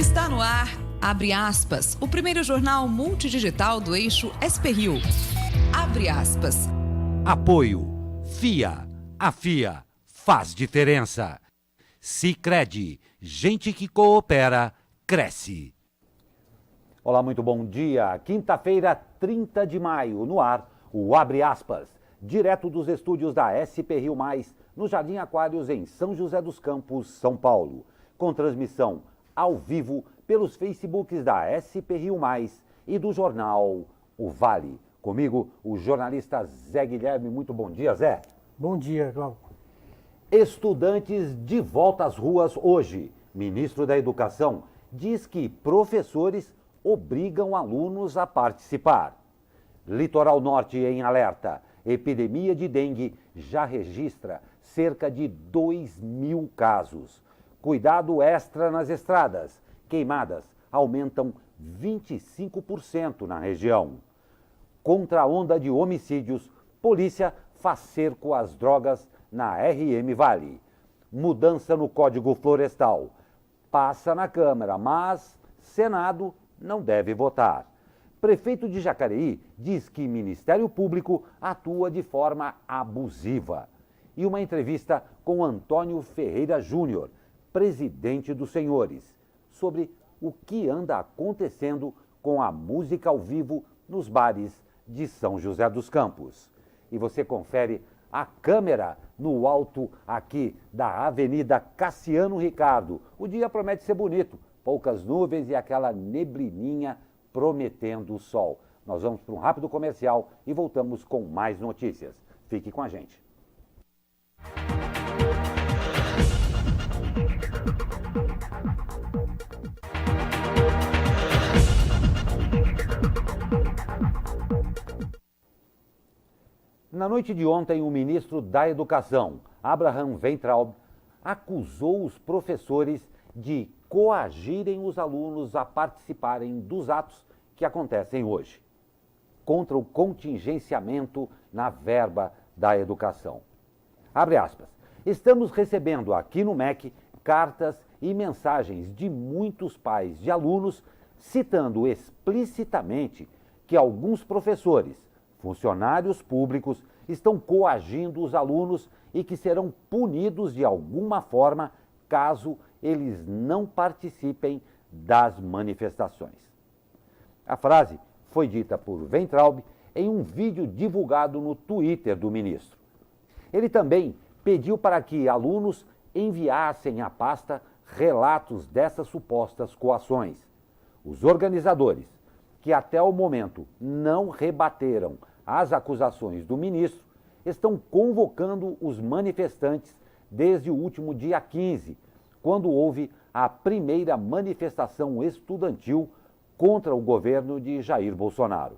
Está no ar, abre aspas, o primeiro jornal multidigital do eixo SP-Rio. Abre aspas. Apoio. FIA. A FIA faz diferença. Sicredi. Gente que coopera, cresce. Olá, muito bom dia. Quinta-feira, 30 de maio, no ar, o Abre Aspas, direto dos estúdios da SP-Rio+, no Jardim Aquários, em São José dos Campos, São Paulo. Com transmissão ao vivo pelos Facebooks da SP-Rio+, e do jornal O Vale. Comigo, o jornalista Zé Guilherme. Muito bom dia, Zé. Bom dia, Glauco. Estudantes de volta às ruas hoje. Ministro da Educação diz que professores obrigam alunos a participar. Litoral Norte em alerta. Epidemia de dengue já registra cerca de 2.000 casos. Cuidado extra nas estradas. Queimadas aumentam 25% na região. Contra a onda de homicídios, polícia faz cerco às drogas na RM Vale. Mudança no Código Florestal. Passa na Câmara, mas Senado não deve votar. Prefeito de Jacareí diz que Ministério Público atua de forma abusiva. E uma entrevista com Antônio Ferreira Júnior, presidente dos Senhores, sobre o que anda acontecendo com a música ao vivo nos bares de São José dos Campos. E você confere a câmera no alto aqui da Avenida Cassiano Ricardo. O dia promete ser bonito, poucas nuvens e aquela neblininha prometendo o sol. Nós vamos para um rápido comercial e voltamos com mais notícias. Fique com a gente. Na noite de ontem, o ministro da Educação, Abraham Weintraub, acusou os professores de coagirem os alunos a participarem dos atos que acontecem hoje, contra o contingenciamento na verba da educação. Abre aspas. Estamos recebendo aqui no MEC cartas e mensagens de muitos pais de alunos citando explicitamente que alguns professores, funcionários públicos, estão coagindo os alunos e que serão punidos de alguma forma caso eles não participem das manifestações. A frase foi dita por Weintraub em um vídeo divulgado no Twitter do ministro. Ele também pediu para que alunos enviassem à pasta relatos dessas supostas coações. Os organizadores, que até o momento não rebateram as acusações do ministro, estão convocando os manifestantes desde o último dia 15, quando houve a primeira manifestação estudantil contra o governo de Jair Bolsonaro.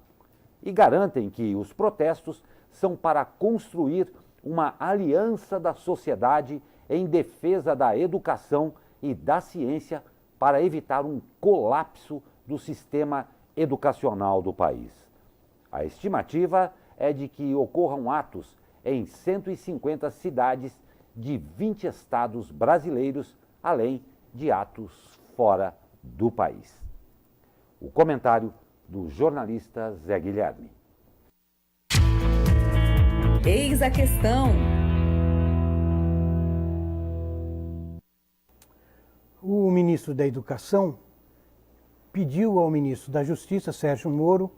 E garantem que os protestos são para construir uma aliança da sociedade em defesa da educação e da ciência para evitar um colapso do sistema educacional do país. A estimativa é de que ocorram atos em 150 cidades de 20 estados brasileiros, além de atos fora do país. O comentário do jornalista Zé Guilherme. Eis a questão. O ministro da Educação pediu ao ministro da Justiça, Sérgio Moro,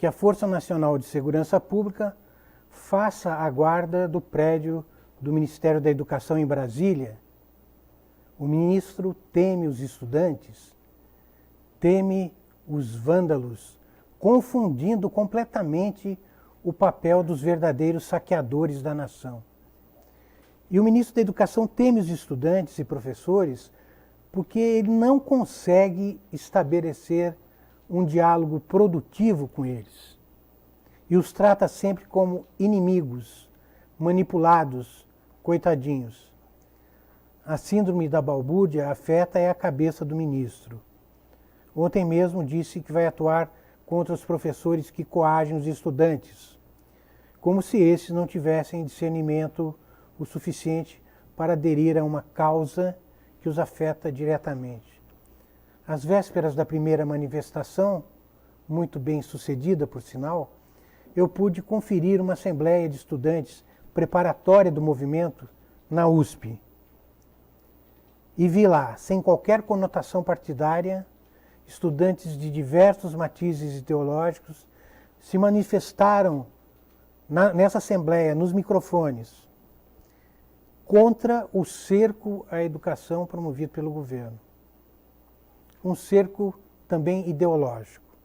que a Força Nacional de Segurança Pública faça a guarda do prédio do Ministério da Educação em Brasília. O ministro teme os estudantes, teme os vândalos, confundindo completamente o papel dos verdadeiros saqueadores da nação. E o ministro da Educação teme os estudantes e professores porque ele não consegue estabelecer um diálogo produtivo com eles. E os trata sempre como inimigos, manipulados, coitadinhos. A síndrome da balbúrdia afeta a cabeça do ministro. Ontem mesmo disse que vai atuar contra os professores que coagem os estudantes, como se esses não tivessem discernimento o suficiente para aderir a uma causa que os afeta diretamente. às vésperas da primeira manifestação, muito bem sucedida por sinal, eu pude conferir uma assembleia de estudantes preparatória do movimento na USP. E vi lá, sem qualquer conotação partidária, estudantes de diversos matizes ideológicos se manifestaram nessa assembleia, nos microfones, contra o cerco à educação promovido pelo governo. Um cerco também ideológico.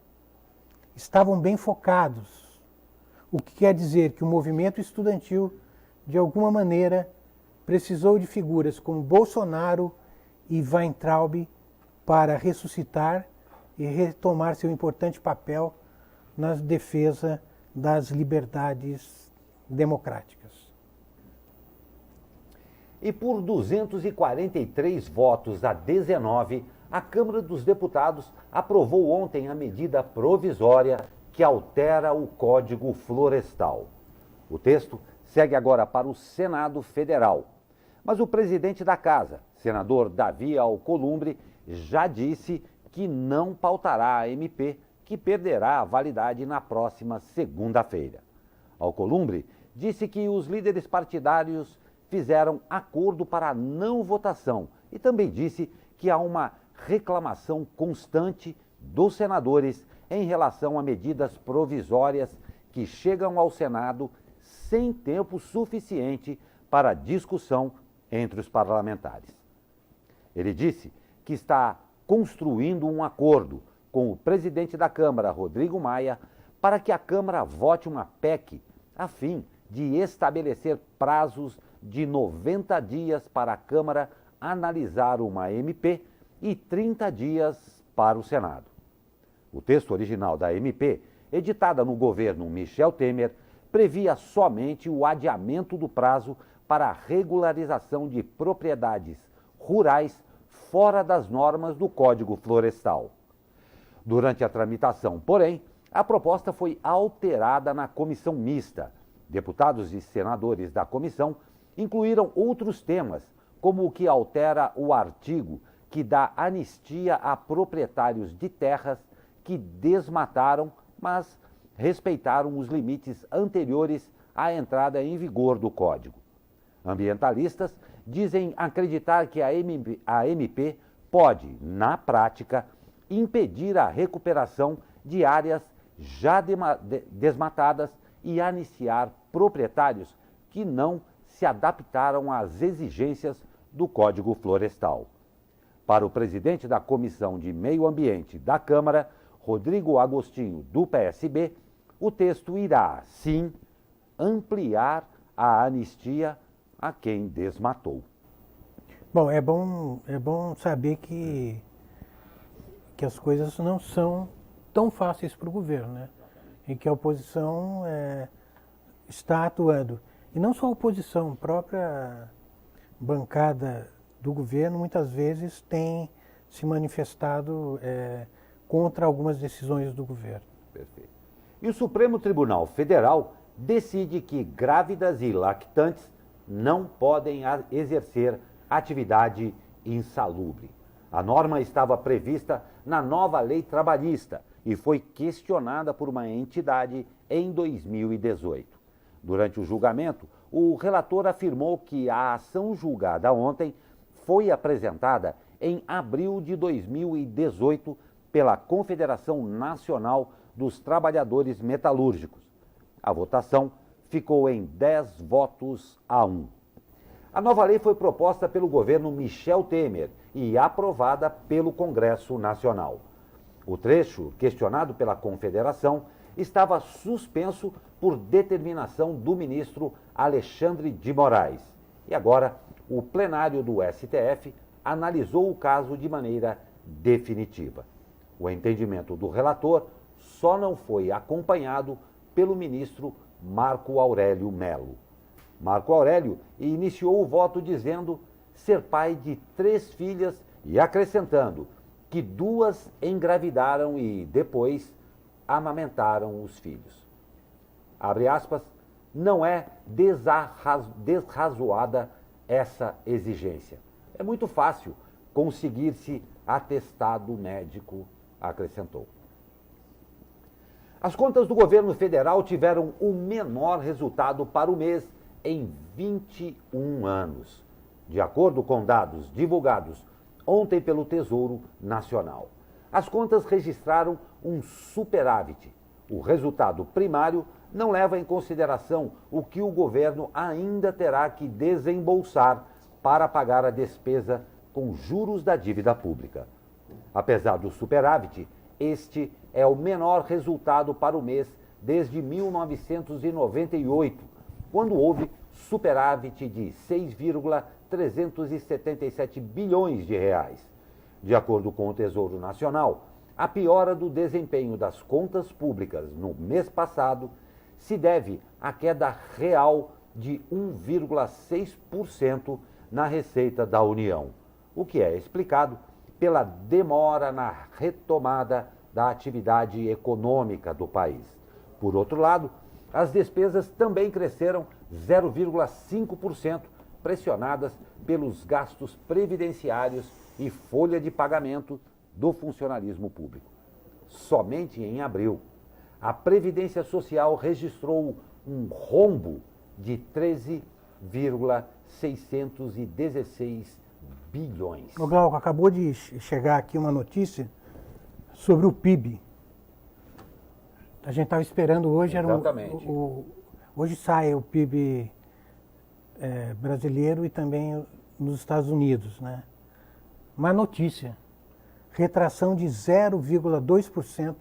Estavam bem focados, o que quer dizer que o movimento estudantil, de alguma maneira, precisou de figuras como Bolsonaro e Weintraub para ressuscitar e retomar seu importante papel na defesa das liberdades democráticas. E por 243 votos a 19, a Câmara dos Deputados aprovou ontem a medida provisória que altera o Código Florestal. O texto segue agora para o Senado Federal. Mas o presidente da Casa, senador Davi Alcolumbre, já disse que não pautará a MP, que perderá a validade na próxima segunda-feira. Alcolumbre disse que os líderes partidários fizeram acordo para a não votação e também disse que há uma reclamação constante dos senadores em relação a medidas provisórias que chegam ao Senado sem tempo suficiente para discussão entre os parlamentares. Ele disse que está construindo um acordo com o presidente da Câmara, Rodrigo Maia, para que a Câmara vote uma PEC a fim de estabelecer prazos de 90 dias para a Câmara analisar uma MP e 30 dias para o Senado. O texto original da MP, editada no governo Michel Temer, previa somente o adiamento do prazo para a regularização de propriedades rurais fora das normas do Código Florestal. Durante a tramitação, porém, a proposta foi alterada na comissão mista. Deputados e senadores da comissão incluíram outros temas, como o que altera o artigo que dá anistia a proprietários de terras que desmataram, mas respeitaram os limites anteriores à entrada em vigor do Código. Ambientalistas dizem acreditar que a MP pode, na prática, impedir a recuperação de áreas já desmatadas e anistiar proprietários que não se adaptaram às exigências do Código Florestal. Para o presidente da Comissão de Meio Ambiente da Câmara, Rodrigo Agostinho, do PSB, o texto irá, sim, ampliar a anistia a quem desmatou. Bom, é bom saber que as coisas não são tão fáceis para o governo, né? E que a oposição está atuando. E não só a oposição, a própria bancada do governo muitas vezes tem se manifestado contra algumas decisões do governo. Perfeito. E o Supremo Tribunal Federal decide que grávidas e lactantes não podem exercer atividade insalubre. A norma estava prevista na nova lei trabalhista e foi questionada por uma entidade em 2018. Durante o julgamento, o relator afirmou que a ação julgada ontem foi apresentada em abril de 2018 pela Confederação Nacional dos Trabalhadores Metalúrgicos. A votação ficou em 10 votos a 1. A nova lei foi proposta pelo governo Michel Temer e aprovada pelo Congresso Nacional. O trecho, questionado pela Confederação, estava suspenso por determinação do ministro Alexandre de Moraes. E agora, o plenário do STF analisou o caso de maneira definitiva. O entendimento do relator só não foi acompanhado pelo ministro Marco Aurélio Mello. Marco Aurélio iniciou o voto dizendo ser pai de 3 filhas e acrescentando que 2 engravidaram e depois amamentaram os filhos. Abre aspas, não é desrazoada essa exigência. É muito fácil conseguir-se atestado médico, acrescentou. As contas do governo federal tiveram o menor resultado para o mês em 21 anos, de acordo com dados divulgados ontem pelo Tesouro Nacional. As contas registraram um superávit. O resultado primário não leva em consideração o que o governo ainda terá que desembolsar para pagar a despesa com juros da dívida pública. Apesar do superávit, este é o menor resultado para o mês desde 1998, quando houve superávit de 6,377 bilhões de reais. De acordo com o Tesouro Nacional, a piora do desempenho das contas públicas no mês passado se deve à queda real de 1,6% na receita da União, o que é explicado pela demora na retomada da atividade econômica do país. Por outro lado, as despesas também cresceram 0,5%, pressionadas pelos gastos previdenciários e folha de pagamento do funcionalismo público. Somente em abril, a Previdência Social registrou um rombo de 13,616 bilhões. Ô Glauco, acabou de chegar aqui uma notícia sobre o PIB. A gente estava esperando hoje, Exatamente. Hoje sai o PIB brasileiro e também nos Estados Unidos, né? Uma notícia, retração de 0,2%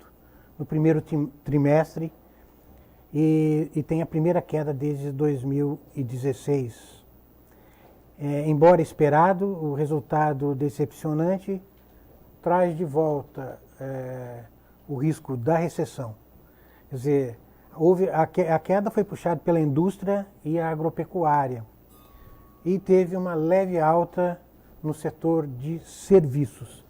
no primeiro trimestre e tem a primeira queda desde 2016. Embora esperado, o resultado decepcionante traz de volta o risco da recessão. Quer dizer, a queda foi puxada pela indústria e a agropecuária e teve uma leve alta no setor de serviços.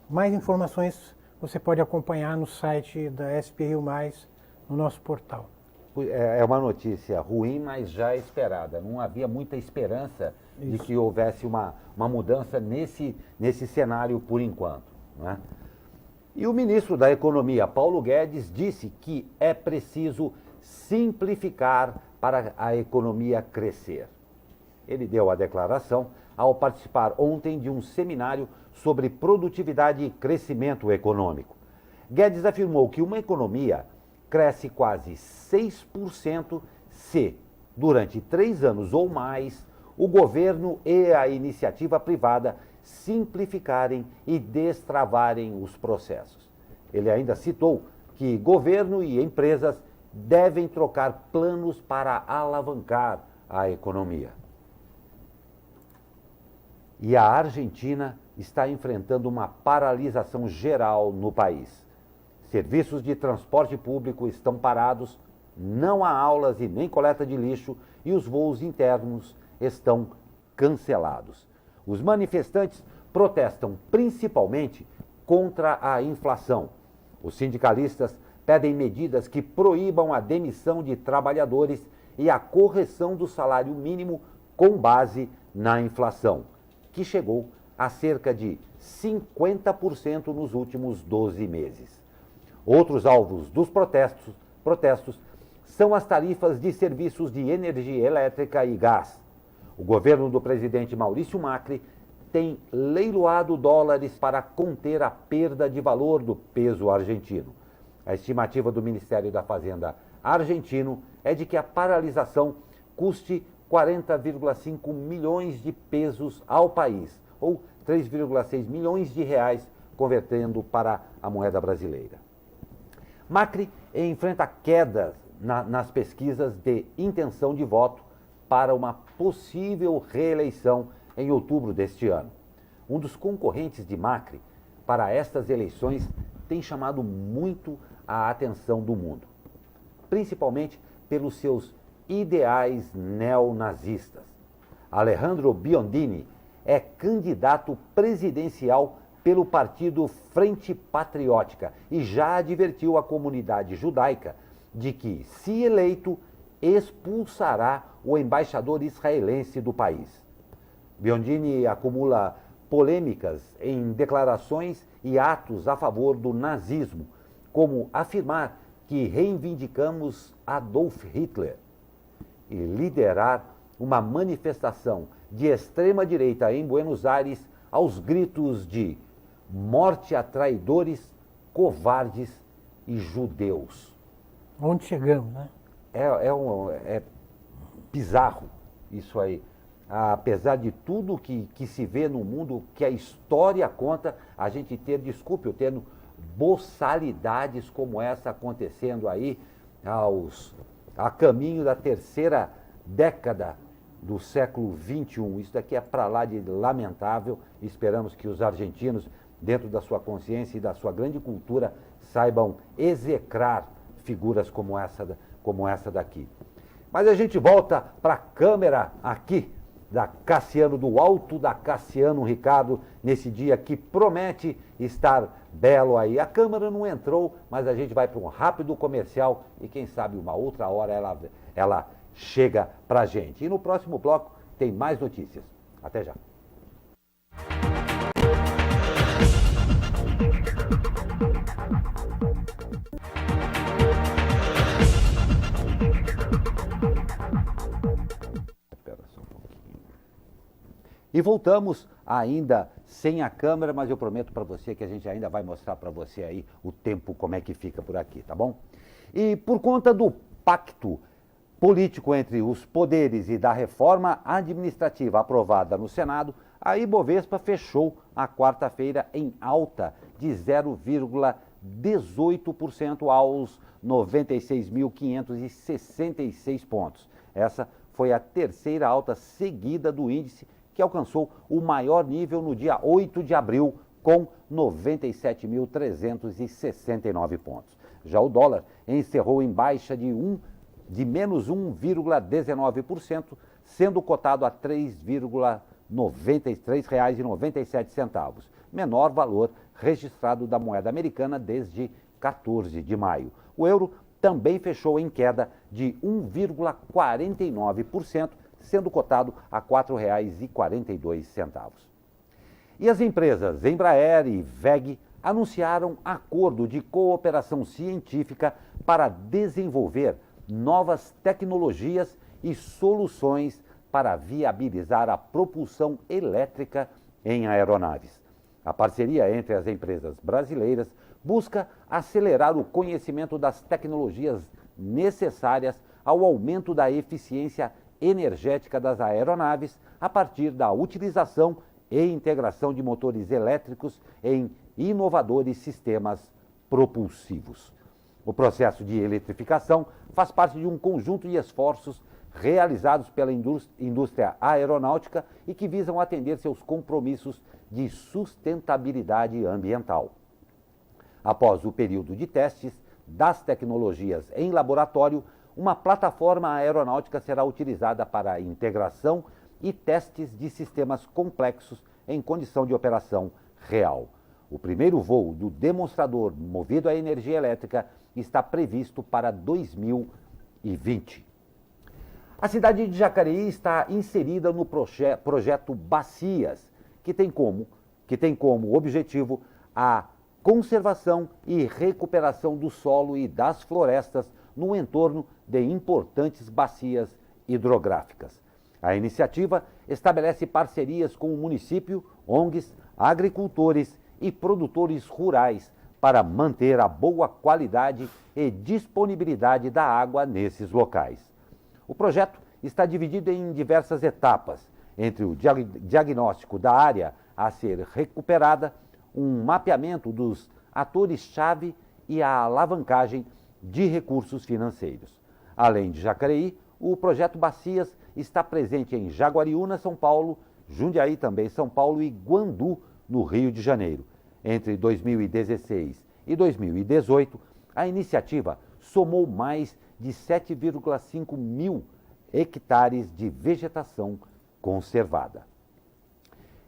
Mais informações você pode acompanhar no site da SP Rio Mais, no nosso portal. É uma notícia ruim, mas já esperada. Não havia muita esperança de que houvesse uma mudança nesse cenário por enquanto, né? E o ministro da Economia, Paulo Guedes, disse que é preciso simplificar para a economia crescer. Ele deu a declaração ao participar ontem de um seminário sobre produtividade e crescimento econômico. Guedes afirmou que uma economia cresce quase 6% se, durante 3 anos ou mais, o governo e a iniciativa privada simplificarem e destravarem os processos. Ele ainda citou que governo e empresas devem trocar planos para alavancar a economia. E a Argentina está enfrentando uma paralisação geral no país. Serviços de transporte público estão parados, não há aulas e nem coleta de lixo e os voos internos estão cancelados. Os manifestantes protestam principalmente contra a inflação. Os sindicalistas pedem medidas que proíbam a demissão de trabalhadores e a correção do salário mínimo com base na inflação, que chegou a cerca de 50% nos últimos 12 meses. Outros alvos dos protestos são as tarifas de serviços de energia elétrica e gás. O governo do presidente Maurício Macri tem leiloado dólares para conter a perda de valor do peso argentino. A estimativa do Ministério da Fazenda argentino é de que a paralisação custe 40,5 milhões de pesos ao país, ou 3,6 milhões de reais, convertendo para a moeda brasileira. Macri enfrenta quedas nas pesquisas de intenção de voto para uma possível reeleição em outubro deste ano. Um dos concorrentes de Macri para estas eleições tem chamado muito a atenção do mundo, principalmente pelos seus ideais neonazistas. Alejandro Biondini é candidato presidencial pelo partido Frente Patriótica e já advertiu a comunidade judaica de que, se eleito, expulsará o embaixador israelense do país. Biondini acumula polêmicas em declarações e atos a favor do nazismo, como afirmar que reivindicamos Adolf Hitler e liderar uma manifestação de extrema-direita em Buenos Aires aos gritos de morte a traidores, covardes e judeus. Onde chegamos, né? É bizarro isso aí. Apesar de tudo que se vê no mundo, que a história conta, a gente ter, desculpe, eu tendo boçalidades como essa acontecendo aí a caminho da terceira década do século XXI. Isso daqui é para lá de lamentável. Esperamos que os argentinos, dentro da sua consciência e da sua grande cultura, saibam execrar figuras como essa daqui. Mas a gente volta para a câmera aqui da Cassiano, do alto da Cassiano Ricardo, nesse dia que promete estar belo aí. A câmera não entrou, mas a gente vai para um rápido comercial e quem sabe uma outra hora ela chega para a gente. E no próximo bloco tem mais notícias. Até já. E voltamos ainda sem a câmera, mas eu prometo para você que a gente ainda vai mostrar para você aí o tempo, como é que fica por aqui, tá bom? E por conta do pacto político entre os poderes e da reforma administrativa aprovada no Senado, a Ibovespa fechou a quarta-feira em alta de 0,18% aos 96.566 pontos. Essa foi a terceira alta seguida do índice, que alcançou o maior nível no dia 8 de abril, com 97.369 pontos. Já o dólar encerrou em baixa de menos 1,19%, sendo cotado a R$ 3,97, menor valor registrado da moeda americana desde 14 de maio. O euro também fechou em queda de 1,49%, sendo cotado a R$ 4,42. E as empresas Embraer e WEG anunciaram acordo de cooperação científica para desenvolver novas tecnologias e soluções para viabilizar a propulsão elétrica em aeronaves. A parceria entre as empresas brasileiras busca acelerar o conhecimento das tecnologias necessárias ao aumento da eficiência energética das aeronaves a partir da utilização e integração de motores elétricos em inovadores sistemas propulsivos. O processo de eletrificação faz parte de um conjunto de esforços realizados pela indústria aeronáutica e que visam atender seus compromissos de sustentabilidade ambiental. Após o período de testes das tecnologias em laboratório, uma plataforma aeronáutica será utilizada para a integração e testes de sistemas complexos em condição de operação real. O primeiro voo do demonstrador movido a energia elétrica está previsto para 2020. A cidade de Jacareí está inserida no projeto Bacias, que tem como objetivo a conservação e recuperação do solo e das florestas no entorno de importantes bacias hidrográficas. A iniciativa estabelece parcerias com o município, ONGs, agricultores e produtores rurais para manter a boa qualidade e disponibilidade da água nesses locais. O projeto está dividido em diversas etapas, entre o diagnóstico da área a ser recuperada, um mapeamento dos atores-chave e a alavancagem de recursos financeiros. Além de Jacareí, o projeto Bacias está presente em Jaguariúna, São Paulo, Jundiaí também, São Paulo e Guandu, no Rio de Janeiro. Entre 2016 e 2018, a iniciativa somou mais de 7,5 mil hectares de vegetação conservada.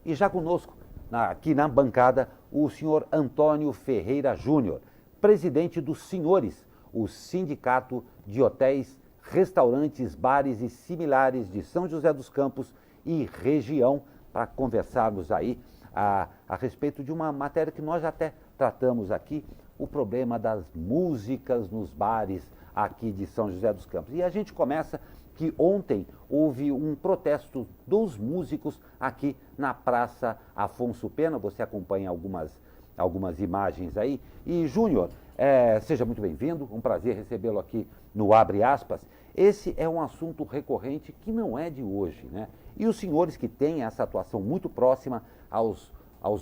E já conosco, aqui na bancada, o senhor Antônio Ferreira Júnior, presidente dos Senhores, o Sindicato de Hotéis, Restaurantes, Bares e Similares de São José dos Campos e região, para conversarmos aí a respeito de uma matéria que nós até tratamos aqui, o problema das músicas nos bares aqui de São José dos Campos. E a gente começa que ontem houve um protesto dos músicos aqui na Praça Afonso Pena. Você acompanha algumas imagens aí. E, Júnior, seja muito bem-vindo, um prazer recebê-lo aqui no Abre Aspas. Esse é um assunto recorrente que não é de hoje, né? E os senhores que têm essa atuação muito próxima aos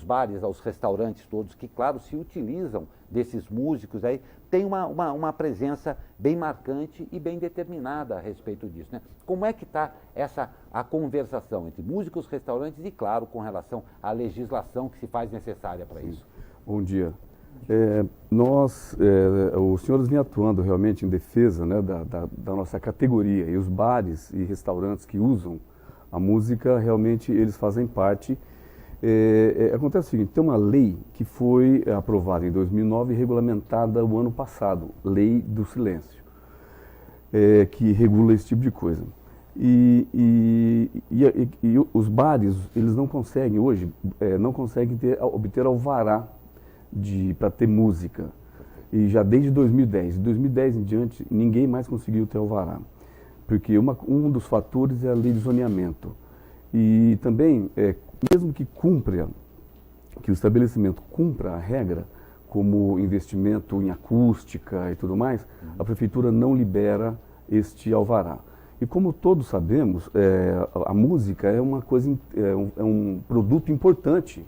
bares, aos restaurantes todos, que, claro, se utilizam desses músicos aí, tem uma presença bem marcante e bem determinada a respeito disso, né? Como é que está a conversação entre músicos, restaurantes e, claro, com relação à legislação que se faz necessária para isso? Bom dia. Os senhores vêm atuando realmente em defesa, né, da nossa categoria, e os bares e restaurantes que usam a música, realmente eles fazem parte. Acontece o seguinte, tem uma lei que foi aprovada em 2009 e regulamentada o ano passado, Lei do Silêncio, que regula esse tipo de coisa. E os bares, eles não conseguem hoje, obter alvará para ter música. E já desde 2010. De 2010 em diante, ninguém mais conseguiu ter alvará. Porque um dos fatores é a lei de zoneamento. E também, mesmo que o estabelecimento cumpra a regra, como investimento em acústica e tudo mais, a prefeitura não libera este alvará. E como todos sabemos, a música é uma coisa, é um produto importante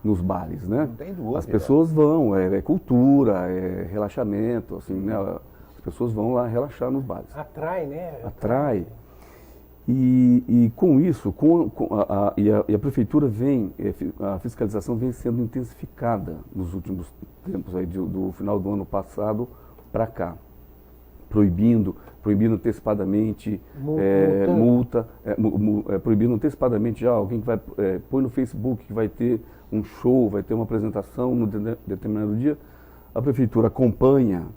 nos bares, né? Não tem dúvida. As pessoas vão, é cultura, é relaxamento, assim, né? As pessoas vão lá relaxar nos bares. Atrai, né? Atrai. E com isso, a prefeitura a fiscalização vem sendo intensificada nos últimos tempos, aí, do final do ano passado para cá, proibindo antecipadamente multa, proibindo antecipadamente já alguém que vai põe no Facebook que vai ter um show, vai ter uma apresentação no determinado dia, a prefeitura acompanha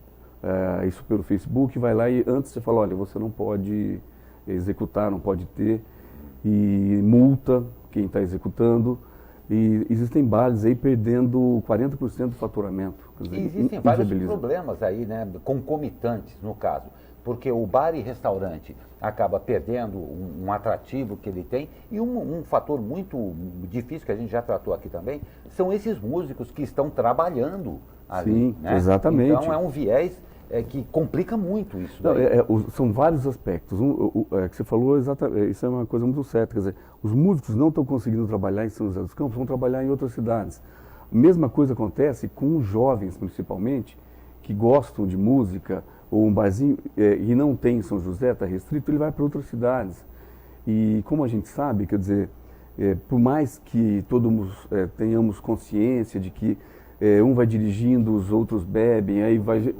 isso pelo Facebook, vai lá e antes você fala, olha, você não pode executar, não pode ter, e multa quem está executando, e existem bares aí perdendo 40% do faturamento. Quer dizer, e existem vários problemas aí, né, concomitantes no caso, porque o bar e restaurante acaba perdendo um atrativo que ele tem, e um fator muito difícil que a gente já tratou aqui também, são esses músicos que estão trabalhando ali. Sim, né? Exatamente. Então é um viés que complica muito isso. Não, são vários aspectos. Que você falou, exatamente, isso é uma coisa muito certa. Quer dizer, os músicos não estão conseguindo trabalhar em São José dos Campos, vão trabalhar em outras cidades. A mesma coisa acontece com os jovens, principalmente, que gostam de música, ou um barzinho, e não tem em São José, está restrito, ele vai para outras cidades. E como a gente sabe, quer dizer, por mais que todos tenhamos consciência de que um vai dirigindo, os outros bebem, aí vai...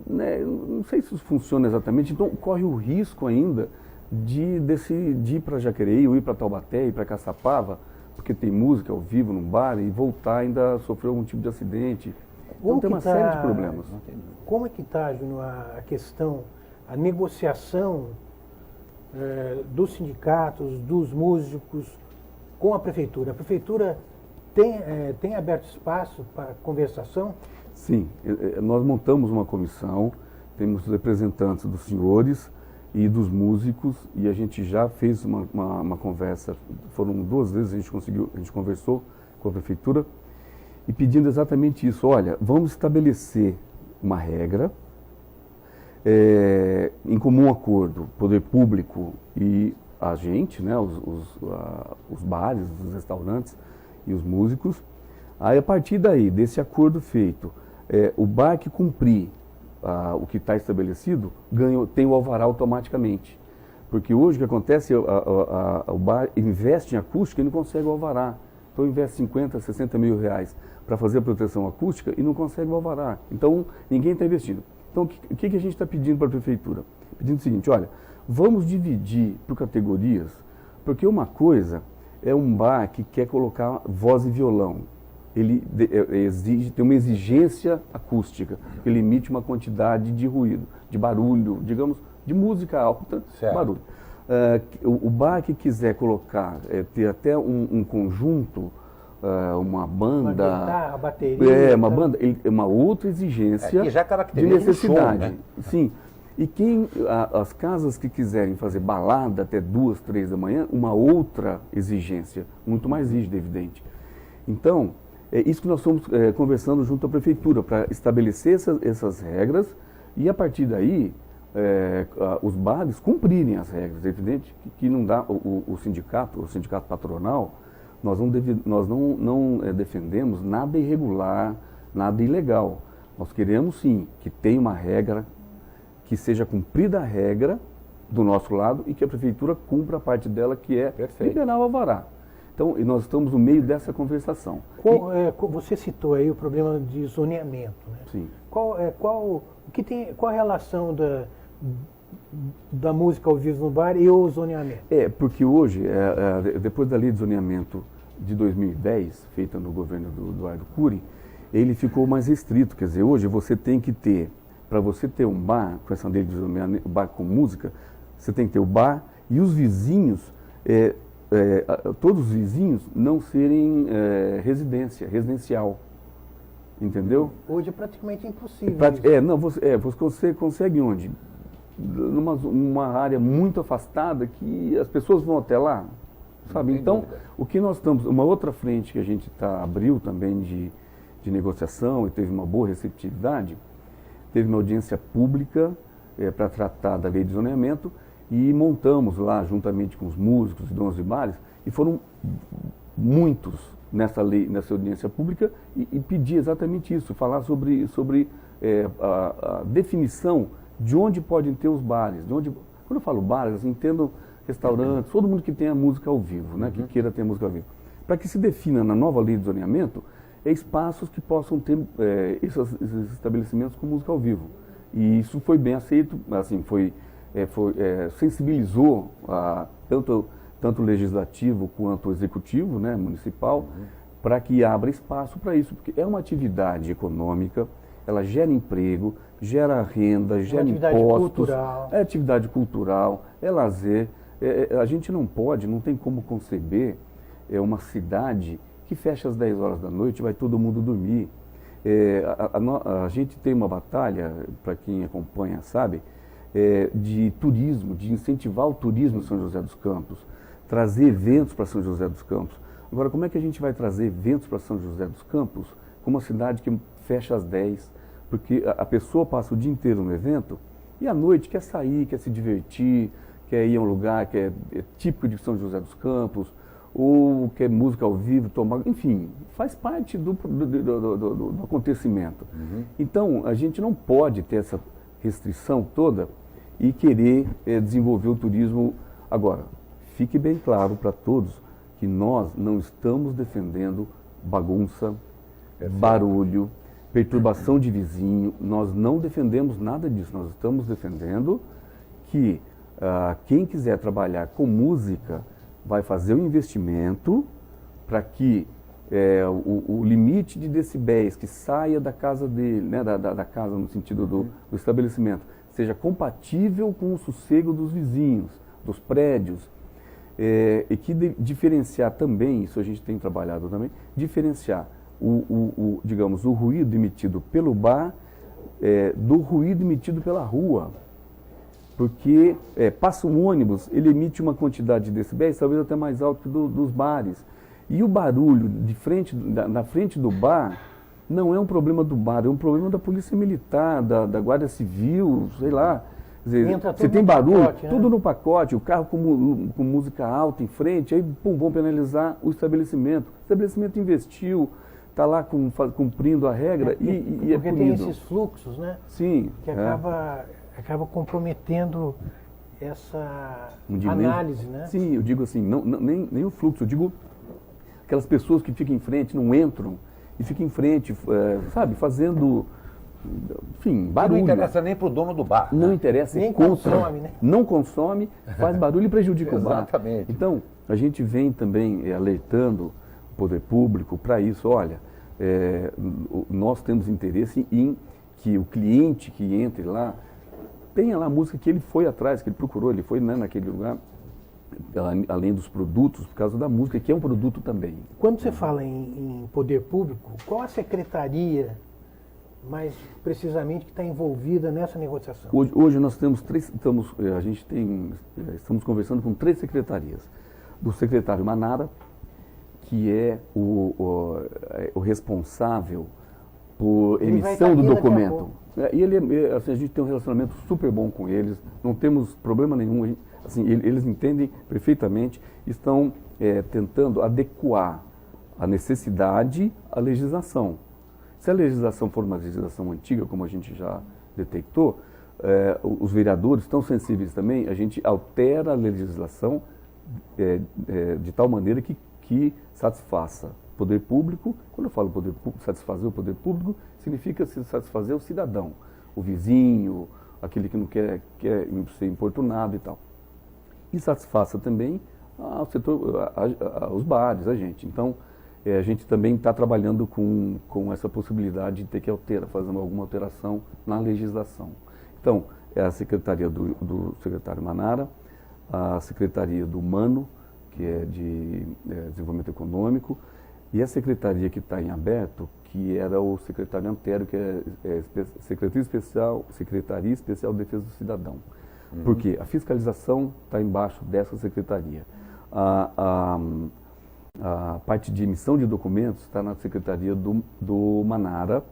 Né, não sei se isso funciona exatamente, então corre o risco ainda de ir para Jacareí, ou ir para Taubaté, ir para Caçapava, porque tem música ao vivo num bar, e voltar ainda sofrer algum tipo de acidente. Então tem uma série de problemas. Como é que está, Júnior, a questão, a negociação dos sindicatos, dos músicos com a prefeitura? A prefeitura tem aberto espaço para conversação? Sim, nós montamos uma comissão, temos representantes dos senhores e dos músicos, e a gente já fez uma conversa, foram 2 vezes a gente conversou com a prefeitura, e pedindo exatamente isso, olha, vamos estabelecer uma regra, em comum acordo, poder público e a gente, né, os bares, os restaurantes e os músicos. Aí a partir daí, desse acordo feito, o bar que cumprir o que está estabelecido, tem o alvará automaticamente. Porque hoje o que acontece, o bar investe em acústica e não consegue o alvará. Então investe 50, 60 mil reais para fazer a proteção acústica e não consegue o alvará. Então ninguém está investindo. Então o que a gente está pedindo para a prefeitura? Pedindo o seguinte, olha, vamos dividir por categorias, porque uma coisa é um bar que quer colocar voz e violão. Ele tem uma exigência acústica, ele emite uma quantidade de ruído, de barulho, digamos, de música alta, certo. Barulho. O bar que quiser colocar, ter até um conjunto uma Uma banda... guitarra, bateria... uma banda, é uma outra exigência que já de caracteriza um necessidade. show, né? Sim. E as casas que quiserem fazer balada até 2, 3 da manhã, uma outra exigência, muito mais rígida, evidente. Então, é isso que nós estamos conversando junto à prefeitura, para estabelecer essas regras e, a partir daí, os bares cumprirem as regras. É evidente que não dá, o sindicato patronal, nós não defendemos nada irregular, nada ilegal. Nós queremos, sim, que tenha uma regra, que seja cumprida a regra do nosso lado e que a prefeitura cumpra a parte dela, que é liberar o alvará. Então, nós estamos no meio dessa conversação. Você citou aí o problema de zoneamento, né? Sim. Qual a relação da música ao vivo no bar e o zoneamento? Porque hoje, depois da lei de zoneamento de 2010, feita no governo do Eduardo Cury, ele ficou mais restrito. Quer dizer, hoje você tem que ter, para você ter um bar, com essa lei de zoneamento, bar com música, você tem que ter o bar e os vizinhos, todos os vizinhos não serem residencial. Entendeu? Hoje é praticamente impossível. Você consegue onde? Numa área muito afastada que as pessoas vão até lá, sabe? Então, o que nós estamos... Uma outra frente que a gente abriu também de negociação e teve uma boa receptividade, teve uma audiência pública para tratar da lei de zoneamento e montamos lá, juntamente com os músicos e donos de bares, e foram muitos nessa audiência pública e pedir exatamente isso, falar sobre a definição de onde podem ter os bares. Quando eu falo bares, assim, entendo restaurantes, todo mundo que tenha música ao vivo, né, que queira ter música ao vivo. Para que se defina na nova lei de zoneamento, espaços que possam ter esses estabelecimentos com música ao vivo. E isso foi bem aceito, assim, sensibilizou tanto o legislativo quanto o executivo, né, municipal, para que abra espaço para isso, porque é uma atividade econômica, ela gera emprego, gera renda, gera impostos, é atividade cultural, é lazer. A gente não tem como conceber uma cidade que fecha às 10 horas da noite, vai todo mundo dormir. A gente tem uma batalha, para quem acompanha sabe, de turismo, de incentivar o turismo em São José dos Campos, trazer eventos para São José dos Campos. Agora, como é que a gente vai trazer eventos para São José dos Campos com uma cidade que fecha às 10? Porque a pessoa passa o dia inteiro no evento e à noite quer sair, quer se divertir, quer ir a um lugar que é típico de São José dos Campos, ou quer música ao vivo, tomar, enfim, faz parte do acontecimento. Então, a gente não pode ter essa restrição toda e querer desenvolver o turismo. Agora, fique bem claro para todos que nós não estamos defendendo bagunça, barulho, perturbação de vizinho, nós não defendemos nada disso, nós estamos defendendo que quem quiser trabalhar com música vai fazer um investimento para que o limite de decibéis que saia da casa dele, né, da casa no sentido do estabelecimento, seja compatível com o sossego dos vizinhos, dos prédios, e que diferenciar também, isso a gente tem trabalhado também, diferenciar digamos, o ruído emitido pelo bar do ruído emitido pela rua. Porque passa um ônibus, ele emite uma quantidade de decibéis, talvez até mais alto que dos bares. E o barulho na frente do bar não é um problema do bar, é um problema da polícia militar, da guarda civil, sei lá. Quer dizer, você tem barulho, pacote, tudo no pacote, o carro com música alta em frente, aí vão penalizar o estabelecimento. O estabelecimento investiu, está lá cumprindo a regra e é punido. Porque tem esses fluxos, né? Sim. Que acaba comprometendo essa análise, né? Sim, eu digo assim, nem o fluxo, eu digo aquelas pessoas que ficam em frente, não entram e ficam em frente, sabe, fazendo, enfim, barulho. Não interessa nem para o dono do bar. Não interessa, nem consome, né? Não consome, faz barulho e prejudica o bar. Exatamente. Então, a gente vem também alertando o poder público para isso. Olha, nós temos interesse em que o cliente que entre lá tenha lá a música que ele foi atrás, que ele procurou, ele foi, né, naquele lugar, além dos produtos, por causa da música, que é um produto também. Quando você fala em poder público, qual a secretaria, mais precisamente, que está envolvida nessa negociação? Hoje nós temos estamos conversando com 3 secretarias. Do secretário Manara, que é o responsável por emissão do documento. E assim, a gente tem um relacionamento super bom com eles, não temos problema nenhum. Assim, eles entendem perfeitamente, estão tentando adequar a necessidade à legislação. Se a legislação for uma legislação antiga, como a gente já detectou, os vereadores estão sensíveis também, a gente altera a legislação de tal maneira que satisfaça o poder público. Quando eu falo poder público, satisfazer o poder público, significa satisfazer o cidadão, o vizinho, aquele que não quer ser importunado e tal. E satisfaça também o setor, os bares, a gente. Então, a gente também está trabalhando com essa possibilidade de ter que fazer alguma alteração na legislação. Então, é a secretaria do secretário Manara, a secretaria do Mano, que é de Desenvolvimento Econômico, e a secretaria que está em aberto, que era o secretário Antero, que é Secretaria Especial de Defesa do Cidadão. Porque a fiscalização está embaixo dessa secretaria. A parte de emissão de documentos está na secretaria do Manara,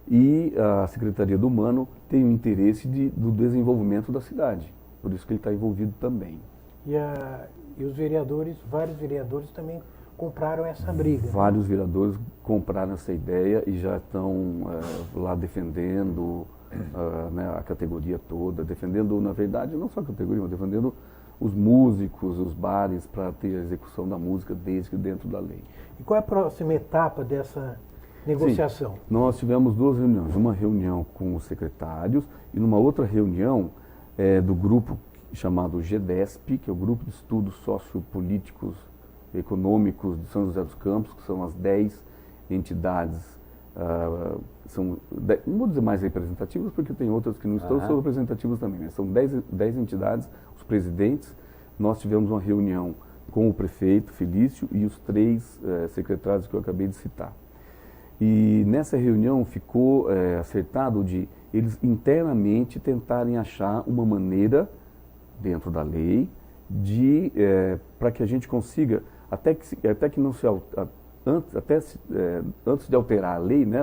e a secretaria do Mano tem o interesse do desenvolvimento da cidade. Por isso que ele está envolvido também. E os vereadores, vários vereadores também compraram essa briga. Vários vereadores compraram essa ideia e já estão lá defendendo a categoria toda, defendendo, na verdade, não só a categoria, mas defendendo os músicos, os bares, para ter a execução da música desde dentro da lei. E qual é a próxima etapa dessa negociação? Sim, nós tivemos 2 reuniões, uma reunião com os secretários e numa outra reunião do grupo chamado GDESP, que é o Grupo de Estudos Sociopolíticos Econômicos de São José dos Campos, que são as 10 entidades, não vou dizer mais representativas, porque tem outras que não estão, são representativas também, né? São 10 entidades, os presidentes. Nós tivemos uma reunião com o prefeito Felício e os 3 secretários que eu acabei de citar. E nessa reunião ficou acertado de eles internamente tentarem achar uma maneira, dentro da lei, para que a gente consiga, até que não se antes de alterar a lei, né,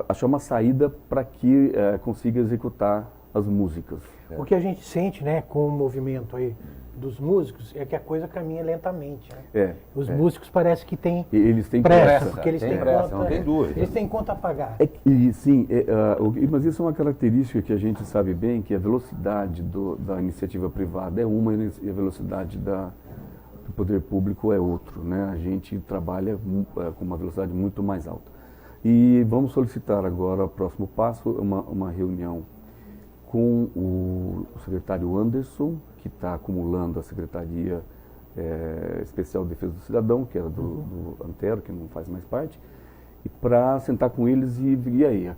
achar uma saída para que consiga executar as músicas. O que a gente sente, né, com o movimento aí dos músicos é que a coisa caminha lentamente. Né? Os músicos parece que têm pressa, porque eles têm pressa, não tem dúvida. Eles têm conta a pagar. Mas isso é uma característica que a gente sabe bem, que a velocidade da iniciativa privada é uma e a velocidade do poder público é outro. Né? A gente trabalha com uma velocidade muito mais alta. E vamos solicitar agora, o próximo passo, uma reunião com o secretário Anderson, que está acumulando a Secretaria Especial de Defesa do Cidadão, que era do Antero, que não faz mais parte, e para sentar com eles e aí,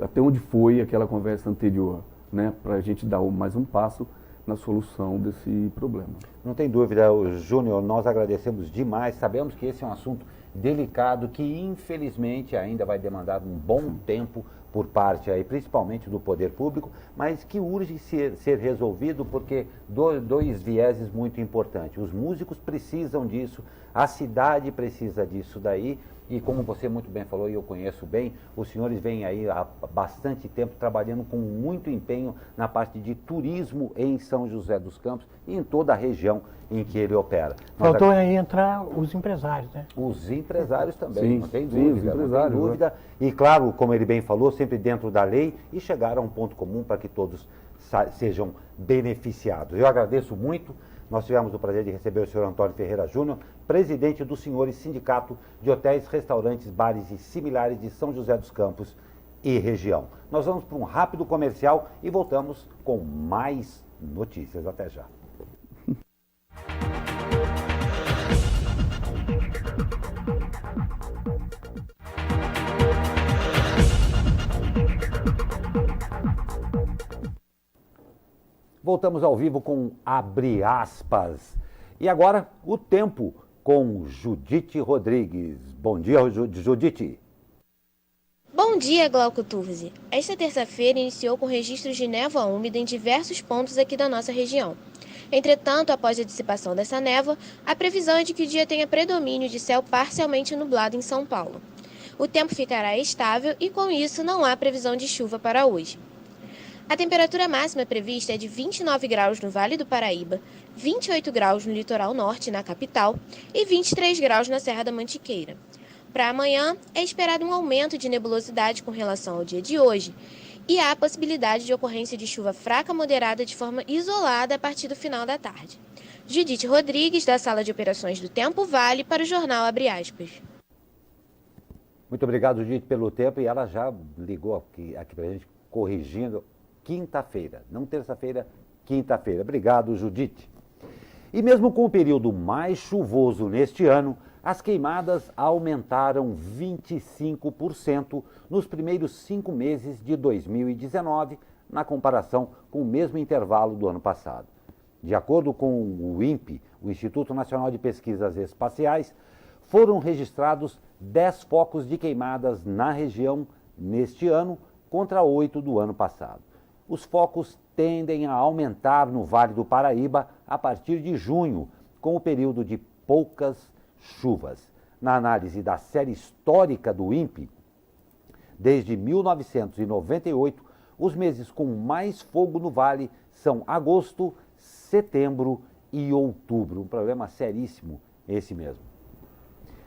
até onde foi aquela conversa anterior, né, para a gente dar mais um passo na solução desse problema. Não tem dúvida, Júnior, nós agradecemos demais, sabemos que esse é um assunto delicado que infelizmente ainda vai demandar um bom tempo por parte aí, principalmente do poder público, mas que urge ser resolvido porque dois vieses muito importantes. Os músicos precisam disso, a cidade precisa disso daí, e como você muito bem falou, e eu conheço bem, os senhores vêm aí há bastante tempo trabalhando com muito empenho na parte de turismo em São José dos Campos e em toda a região em que ele opera. Faltou aí entrar os empresários, né? Os empresários também, sim, não tem sim, dúvida, não tem dúvida. Né? E claro, como ele bem falou, sempre dentro da lei e chegar a um ponto comum para que todos sejam beneficiados. Eu agradeço muito. Nós tivemos o prazer de receber o senhor Antônio Ferreira Júnior, presidente dos senhores Sindicato de Hotéis, Restaurantes, Bares e Similares de São José dos Campos e região. Nós vamos para um rápido comercial e voltamos com mais notícias. Até já. voltamos ao vivo com Abre Aspas. E agora, o tempo com Judite Rodrigues. Bom dia, Judite. Bom dia, Glauco Turzi. Esta terça-feira iniciou com registros de névoa úmida em diversos pontos aqui da nossa região. Entretanto, após a dissipação dessa névoa, a previsão é de que o dia tenha predomínio de céu parcialmente nublado em São Paulo. O tempo ficará estável e, com isso, não há previsão de chuva para hoje. A temperatura máxima prevista é de 29 graus no Vale do Paraíba, 28 graus no litoral norte, na capital, e 23 graus na Serra da Mantiqueira. Para amanhã, é esperado um aumento de nebulosidade com relação ao dia de hoje, e há a possibilidade de ocorrência de chuva fraca a moderada de forma isolada a partir do final da tarde. Judite Rodrigues, da Sala de Operações do Tempo Vale, para o jornal Abre Aspas. Muito obrigado, Judite, pelo tempo. E ela já ligou aqui para a gente, corrigindo, quinta-feira, não terça-feira, quinta-feira. Obrigado, Judite. E mesmo com o período mais chuvoso neste ano, as queimadas aumentaram 25% nos primeiros 5 meses de 2019, na comparação com o mesmo intervalo do ano passado. De acordo com o INPE, o Instituto Nacional de Pesquisas Espaciais, foram registrados 10 focos de queimadas na região neste ano, contra 8 do ano passado. Os focos tendem a aumentar no Vale do Paraíba a partir de junho, com o período de poucas chuvas. Na análise da série histórica do INPE, desde 1998, os meses com mais fogo no Vale são agosto, setembro e outubro. Um problema seríssimo esse mesmo.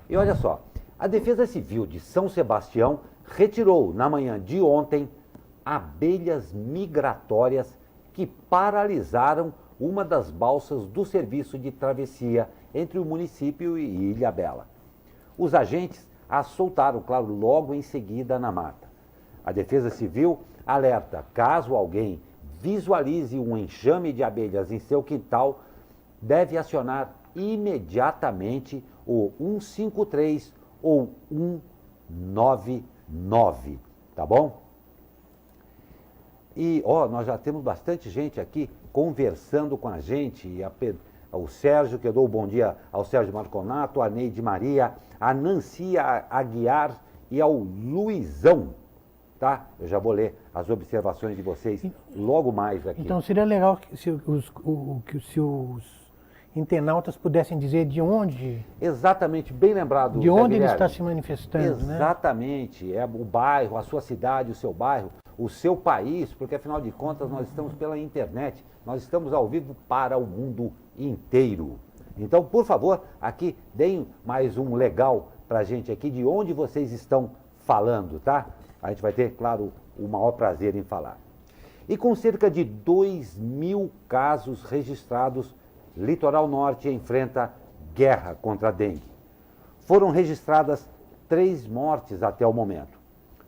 E olha só, a Defesa Civil de São Sebastião retirou na manhã de ontem abelhas migratórias que paralisaram uma das balsas do serviço de travessia entre o município e Ilhabela. Os agentes as soltaram, claro, logo em seguida na mata. A Defesa Civil alerta, caso alguém visualize um enxame de abelhas em seu quintal, deve acionar imediatamente o 153 ou 199, tá bom? E, nós já temos bastante gente aqui conversando com a gente, o Sérgio, que eu dou o bom dia ao Sérgio Marconato, a Neide Maria, a Nancy Aguiar e ao Luizão, tá? Eu já vou ler as observações de vocês logo mais aqui. Então seria legal se os internautas pudessem dizer de onde... Exatamente, bem lembrado. De onde ele está se manifestando, Exatamente, né? É o bairro, a sua cidade, o seu bairro, o seu país, porque afinal de contas nós estamos pela internet, nós estamos ao vivo para o mundo inteiro. Então, por favor, aqui deem mais um legal para a gente aqui, de onde vocês estão falando, tá? A gente vai ter, claro, o maior prazer em falar. E com cerca de 2.000 casos registrados, Litoral Norte enfrenta guerra contra a dengue. Foram registradas 3 mortes até o momento.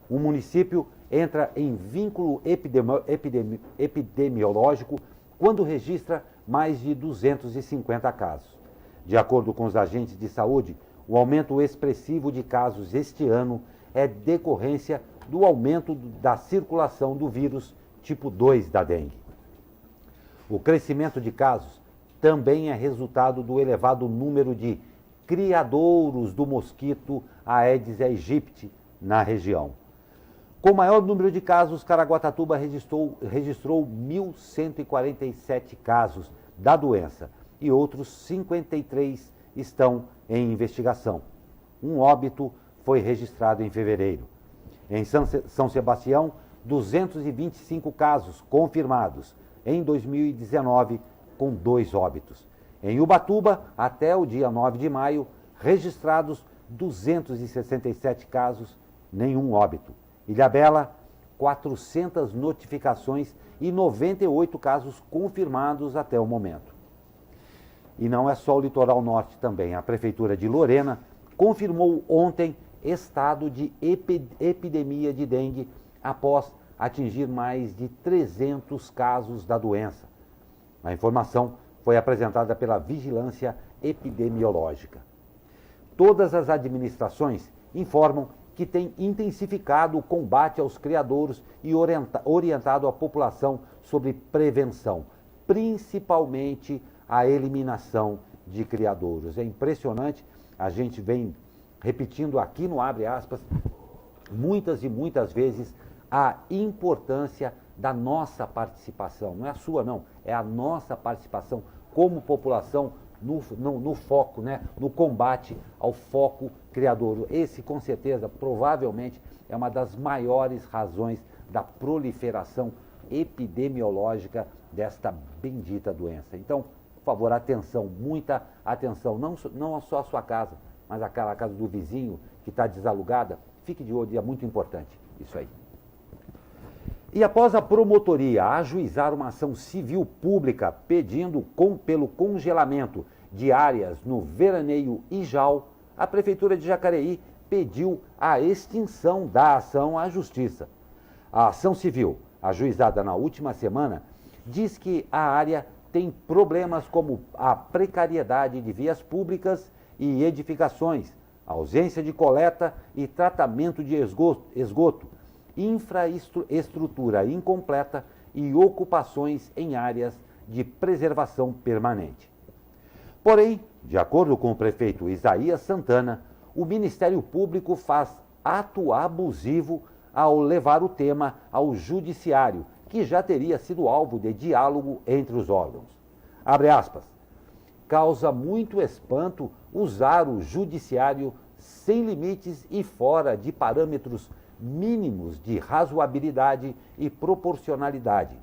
O município entra em vínculo epidemiológico quando registra mais de 250 casos. De acordo com os agentes de saúde, o aumento expressivo de casos este ano é decorrência do aumento da circulação do vírus tipo 2 da dengue. O crescimento de casos também é resultado do elevado número de criadouros do mosquito Aedes aegypti na região. Com maior número de casos, Caraguatatuba registrou 1.147 casos da doença e outros 53 estão em investigação. Um óbito foi registrado em fevereiro. Em São Sebastião, 225 casos confirmados em 2019, com 2 óbitos. Em Ubatuba, até o dia 9 de maio, registrados 267 casos, nenhum óbito. Ilhabela, 400 notificações e 98 casos confirmados até o momento. E não é só o litoral norte também. A Prefeitura de Lorena confirmou ontem estado de epidemia de dengue após atingir mais de 300 casos da doença. A informação foi apresentada pela Vigilância Epidemiológica. Todas as administrações informam que tem intensificado o combate aos criadouros e orientado a população sobre prevenção, principalmente a eliminação de criadouros. É impressionante, a gente vem repetindo aqui no Abre Aspas, muitas e muitas vezes, a importância da nossa participação. Não é a sua, não, é a nossa participação como população no foco, né? No combate ao foco criadouro. Esse, com certeza, provavelmente, é uma das maiores razões da proliferação epidemiológica desta bendita doença. Então, por favor, atenção, muita atenção, não só a sua casa, mas aquela casa do vizinho que está desalugada, fique de olho, é muito importante isso aí. E após a promotoria ajuizar uma ação civil pública pedindo pelo congelamento de áreas no veraneio Ijal, a Prefeitura de Jacareí pediu a extinção da ação à Justiça. A ação civil, ajuizada na última semana, diz que a área tem problemas como a precariedade de vias públicas e edificações, ausência de coleta e tratamento de esgoto, infraestrutura incompleta e ocupações em áreas de preservação permanente. Porém, de acordo com o prefeito Isaías Santana, o Ministério Público faz ato abusivo ao levar o tema ao Judiciário, que já teria sido alvo de diálogo entre os órgãos. Abre aspas. Causa muito espanto usar o Judiciário sem limites e fora de parâmetros mínimos de razoabilidade e proporcionalidade.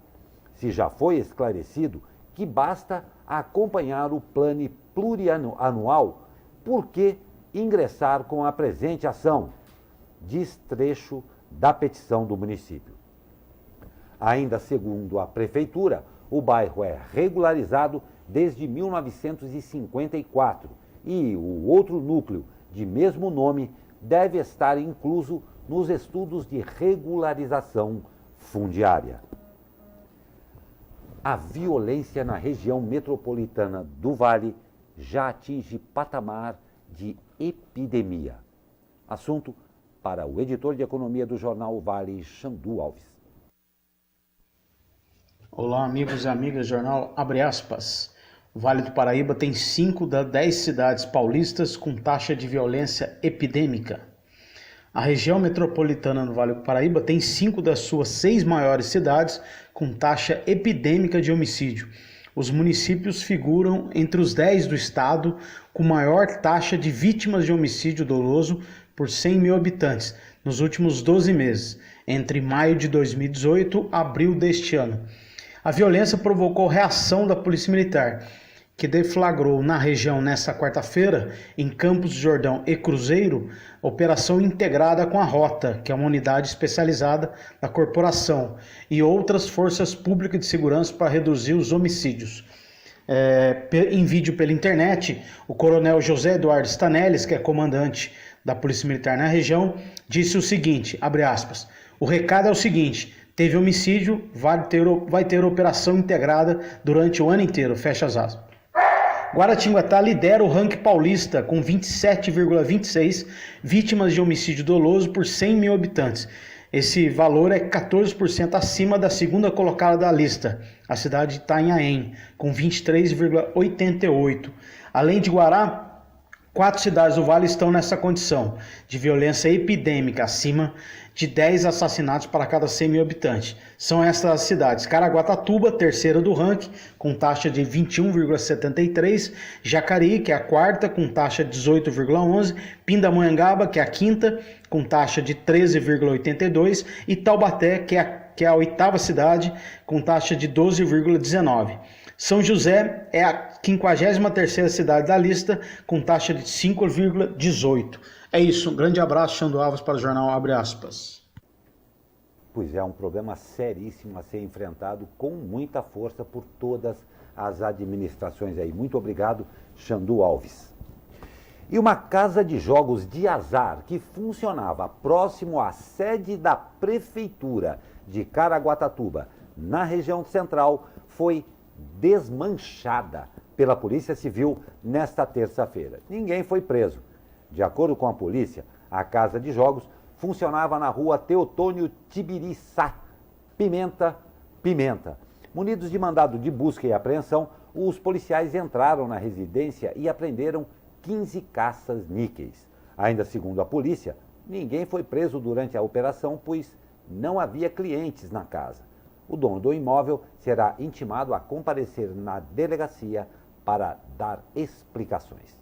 Se já foi esclarecido que basta acompanhar o plano plurianual, por que ingressar com a presente ação? Diz trecho da petição do município. Ainda segundo a Prefeitura, o bairro é regularizado desde 1954 e o outro núcleo de mesmo nome deve estar incluso nos estudos de regularização fundiária. A violência na região metropolitana do Vale já atinge patamar de epidemia. Assunto para o editor de economia do jornal Vale, Xandu Alves. Olá, amigos e amigas do jornal Abre Aspas. O Vale do Paraíba tem 5 das 10 cidades paulistas com taxa de violência epidêmica. A região metropolitana do Vale do Paraíba tem 5 das suas 6 maiores cidades com taxa epidêmica de homicídio. Os municípios figuram entre os 10 do estado com maior taxa de vítimas de homicídio doloso por 100 mil habitantes nos últimos 12 meses, entre maio de 2018 e abril deste ano. A violência provocou reação da Polícia Militar, que deflagrou na região nesta quarta-feira, em Campos do Jordão e Cruzeiro, operação integrada com a Rota, que é uma unidade especializada da corporação, e outras forças públicas de segurança para reduzir os homicídios. Em vídeo pela internet, o coronel José Eduardo Stanelles, que é comandante da Polícia Militar na região, disse o seguinte, abre aspas, o recado é o seguinte, teve homicídio, vai ter operação integrada durante o ano inteiro, fecha as aspas. Guaratinguetá lidera o ranking paulista com 27,26 vítimas de homicídio doloso por 100 mil habitantes. Esse valor é 14% acima da segunda colocada da lista, a cidade de Itanhaém, com 23,88. Além de Guará, 4 cidades do Vale estão nessa condição de violência epidêmica, acima de 10 assassinatos para cada 100 mil habitantes. São essas cidades: Caraguatatuba, terceira do ranking, com taxa de 21,73, Jacareí, que é a quarta, com taxa de 18,11, Pindamonhangaba, que é a quinta, com taxa de 13,82, e Taubaté, que é a oitava cidade, com taxa de 12,19. São José é a 53ª cidade da lista, com taxa de 5,18. É isso, um grande abraço, Xandu Alves, para o jornal Abre Aspas. Pois é, um problema seríssimo a ser enfrentado com muita força por todas as administrações aí. Muito obrigado, Xandu Alves. E uma casa de jogos de azar que funcionava próximo à sede da Prefeitura de Caraguatatuba, na região central, foi desmanchada pela Polícia Civil nesta terça-feira. Ninguém foi preso. De acordo com a polícia, a casa de jogos funcionava na rua Teotônio Tibiriçá, Pimenta, Munidos de mandado de busca e apreensão, os policiais entraram na residência e apreenderam 15 caças níqueis. Ainda segundo a polícia, ninguém foi preso durante a operação, pois não havia clientes na casa. O dono do imóvel será intimado a comparecer na delegacia para dar explicações.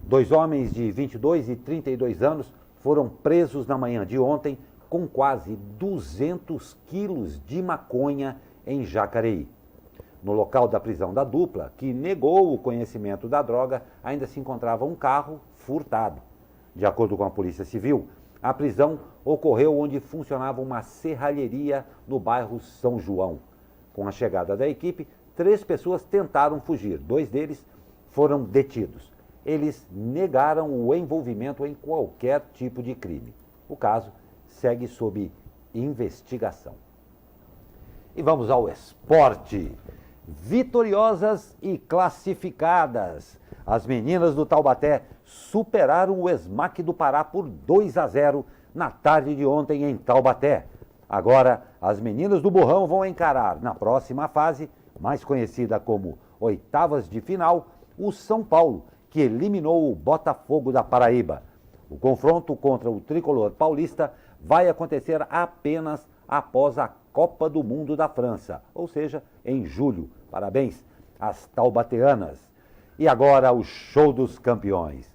2 homens de 22 e 32 anos foram presos na manhã de ontem com quase 200 quilos de maconha em Jacareí. No local da prisão da dupla, que negou o conhecimento da droga, ainda se encontrava um carro furtado. De acordo com a Polícia Civil, a prisão ocorreu onde funcionava uma serralheria no bairro São João. Com a chegada da equipe, 3 pessoas tentaram fugir. 2 deles foram detidos. Eles negaram o envolvimento em qualquer tipo de crime. O caso segue sob investigação. E vamos ao esporte. Vitoriosas e classificadas. As meninas do Taubaté superaram o SMAC do Pará por 2-0 na tarde de ontem em Taubaté. Agora, as meninas do Burrão vão encarar, na próxima fase, mais conhecida como oitavas de final, o São Paulo, que eliminou o Botafogo da Paraíba. O confronto contra o tricolor paulista vai acontecer apenas após a Copa do Mundo da França, ou seja, em julho. Parabéns às taubateanas. E agora o show dos campeões.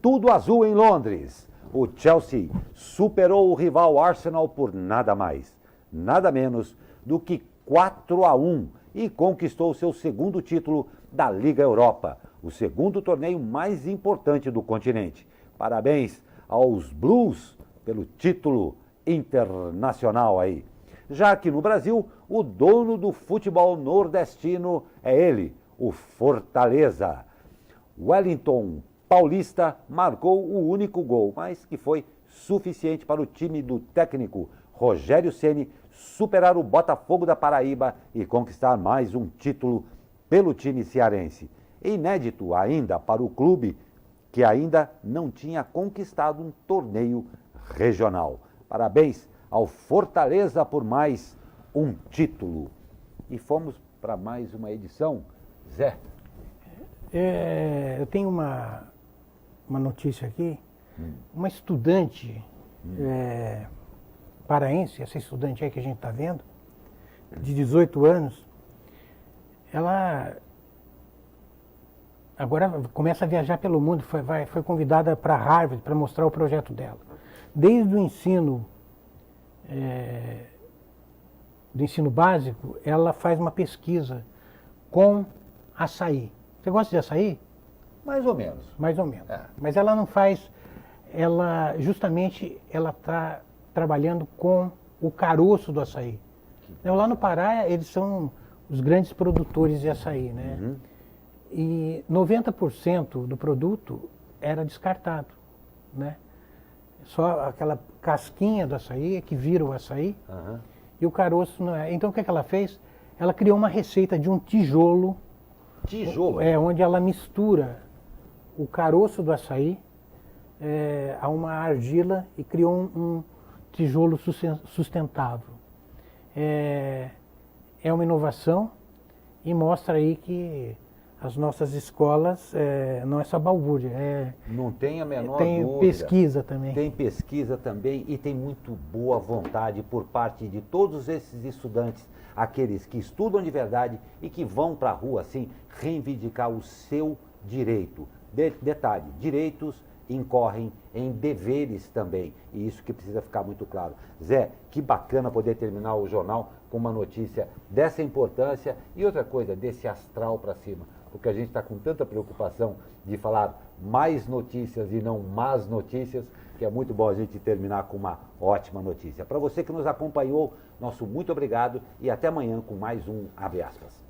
Tudo azul em Londres. O Chelsea superou o rival Arsenal por nada mais, nada menos do que 4-1 e conquistou seu segundo título da Liga Europa, o segundo torneio mais importante do continente. Parabéns aos Blues pelo título internacional aí. Já que no Brasil, o dono do futebol nordestino é ele, o Fortaleza. Wellington Paulista marcou o único gol, mas que foi suficiente para o time do técnico Rogério Ceni superar o Botafogo da Paraíba e conquistar mais um título pelo time cearense. Inédito ainda para o clube que ainda não tinha conquistado um torneio regional. Parabéns ao Fortaleza por mais um título. E fomos para mais uma edição. Zé. Eu tenho uma notícia aqui. Uma estudante paraense, essa estudante aí que a gente está vendo, de 18 anos, ela agora começa a viajar pelo mundo, foi convidada para Harvard para mostrar o projeto dela. Desde o ensino básico, ela faz uma pesquisa com açaí. Você gosta de açaí? Mais ou menos. Mais ou menos. É. Mas ela não faz, ela está trabalhando com o caroço do açaí. Então, lá no Pará, eles são os grandes produtores de açaí, né? Uhum. E 90% do produto era descartado, né? Só aquela casquinha do açaí, que vira o açaí, e o caroço não é. Então, o que ela fez? Ela criou uma receita de um tijolo. Tijolo? Onde ela mistura o caroço do açaí a uma argila e criou um tijolo sustentável. É uma inovação e mostra aí que as nossas escolas não é só balbúrdia. Não tem a menor tem dúvida. Pesquisa também. Tem pesquisa também e tem muito boa vontade por parte de todos esses estudantes, aqueles que estudam de verdade e que vão para a rua, assim, reivindicar o seu direito. Detalhe, direitos incorrem em deveres também, e isso que precisa ficar muito claro. Zé, que bacana poder terminar o jornal com uma notícia dessa importância e outra coisa, desse astral para cima, porque a gente está com tanta preocupação de falar mais notícias e não más notícias, que é muito bom a gente terminar com uma ótima notícia. Para você que nos acompanhou, nosso muito obrigado e até amanhã com mais um Abre Aspas.